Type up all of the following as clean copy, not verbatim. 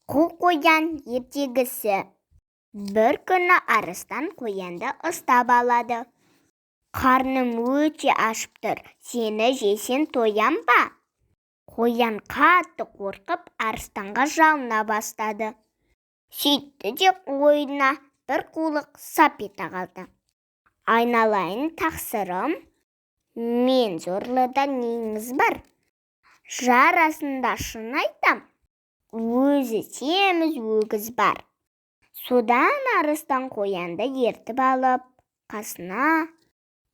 Қу қоян ертегісі. Бір күні арыстан қоянды ұстап алады. Қарным өте ашып тұр, сені жесем тоям ба? Қоян қатты қорқып арыстанға жалына бастады. Сөйтті де ойына бір қулық сап ете қалды. Айналайын тақсырым, мен зорлыда неңіз бар? Жарасында шын айтам, өзі семіз өгіз бар. Содан арыстан қоянды ертіп алып, қасына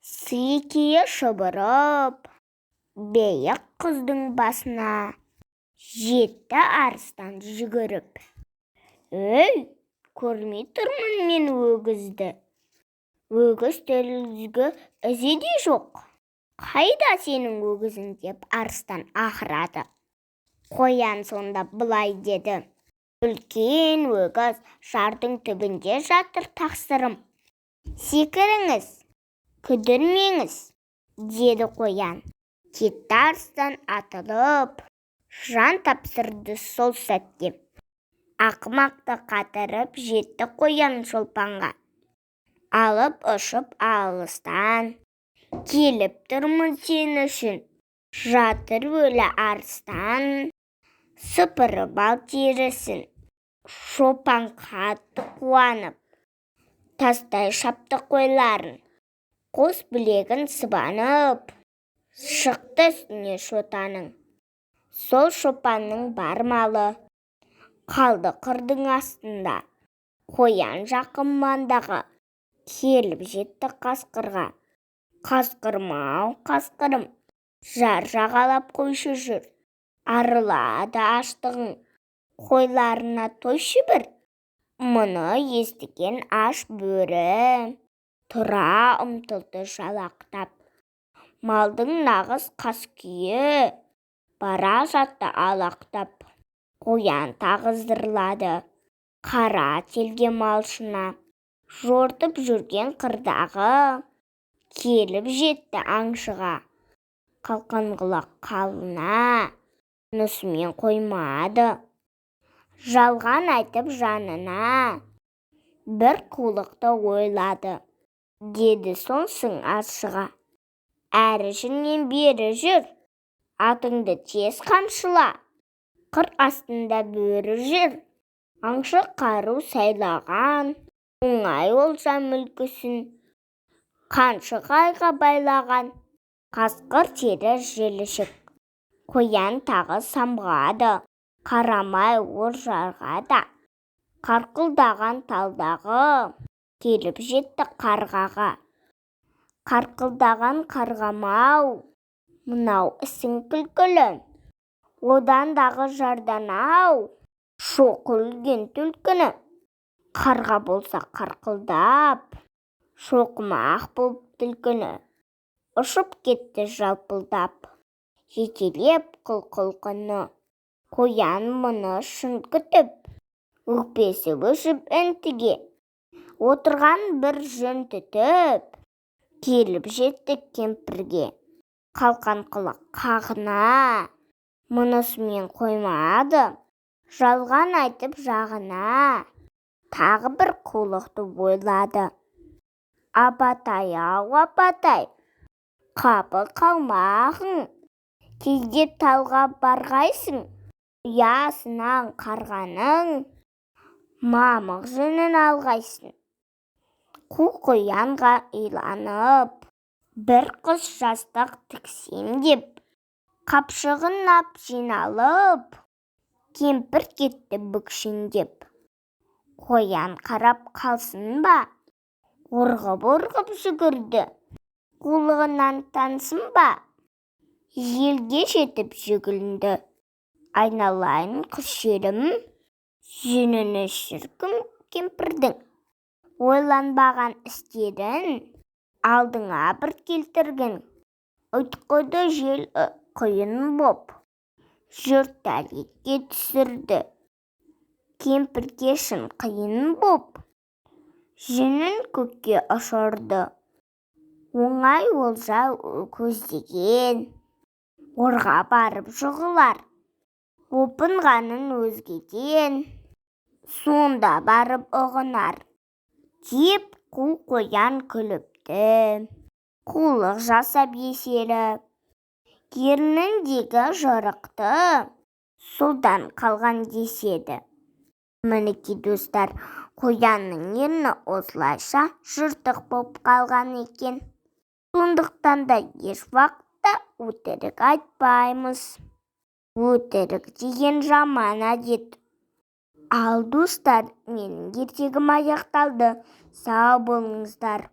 сикие шұбырып, бейік құздың басына жетті арыстан жүгіріп. Өй, көрмей тұрмын мен өгізді. Өгіз төлізгі ізі де жоқ. Қайда сенің өгізің деп арыстан ақырады. Қоян сонда былай деді. Үлкен өгіз жардың түбінде жатыр тақсырым. Секіріңіз, күдірмеңіз, деді қоян. Кетті арыстан атылып, жан тапсырды сол сәтте. Ақымақты қатырып жетті қоян шолпанға. Алып ұшып алыстан, келіп тұрмын сен үшін. Жатыр өлі арыстан, сыпырып ал терісін. Шолпан қатты қуанып, тастай шапты қойларын. Қос білегін сыбанып, шықты үстіне шотаның. Сол шолпанның бар малы қалды қырдың астында. Қоян жақын маңдағы келіп жетті қасқырға. Қасқырым-ау, қасқырым, жар жағалап қойшы жүр. Арылады аштығың, қойларына тойшы бір. Мұны естіген аш бөрі тұра ұмтылды жалақтап. Малдың нағыз қаскүйі бара жатты алақтап. Қоян тағы зырлады қара телге малшына. Жортып жүрген қырдағы келіп жетті аңшыға. Қалқан құлақ қалына мұнысымен қоймады. Жалған айтып жанына бір қулықты ойлады. Деді сонсың асшыға. Әрі жүрнен бері жүр, атыңды тез қамшыла. Қыр астында бөрі жүр, аңшы қару сайлаған. Оңай олжа мүлкісін қаншық айға байлаған. Қасқыр тері жілішік. Қоян тағы самғады, қарамай олжаға да. Қарқылдаған талдағы келіп жетті қарғаға. Қарқылдаған қарғам-ау, мынау ісің күлкілі. Одан дағы жардан-ау, шоқ өлген түлкіні. Қарға болса қарқылдап, шоқымақ болып түлкіні. Ұшып кетті жалпылдап, жетелеп қыл-құлқыны. Қоян мұны шын күтіп, өкпесі өшіп ентіге. Отырған бір жөн түтіп, келіп жетті кемпірге. Қалқан құлақ қағына, мұнысымен қоймады. Жалған айтып жағына тағы бір қулықты ойлады. Апатай-ау, апатай, қапы қалмағың. Тездеп талға барғайсың, ұясынан қарғаның мамық жүнін алғайсың. Қу қоянға иланып, бір құс жастық тіксем деп, қапшығын жиналып, кемпір кетті бүкшеңдеп. Қоян қарап қалсын ба? Орғып-орғып жүгірді. Қулығынан тансын ба? Желге жетіп жүгінді. Айналайын құс жерім, жүніне шіркін кемпірдің. Ойланбаған істерін алдыңа бір келтіргін. Ұйтқыды жел құйын боп, жұрт тәлетке түсірді. Кемпірге шын қиын боп, жүнін көкке ұшырды. Оңай олжа көздеген, орға барып жығылар. Опынғанын өзгеден сонда барып ұғынар деп қу қоян күліпті. Қулық жасап есері ерніндегі жырықты содан қалған деседі. Мінекей достар, қоянның ерні осылайша жыртық болып қалған екен. Сондықтан да еш уақытта өтірік айтпаймыз. Өтірік деген жаман әдет. Ал достар, менің ертегім аяқталды. Сау болыңыздар.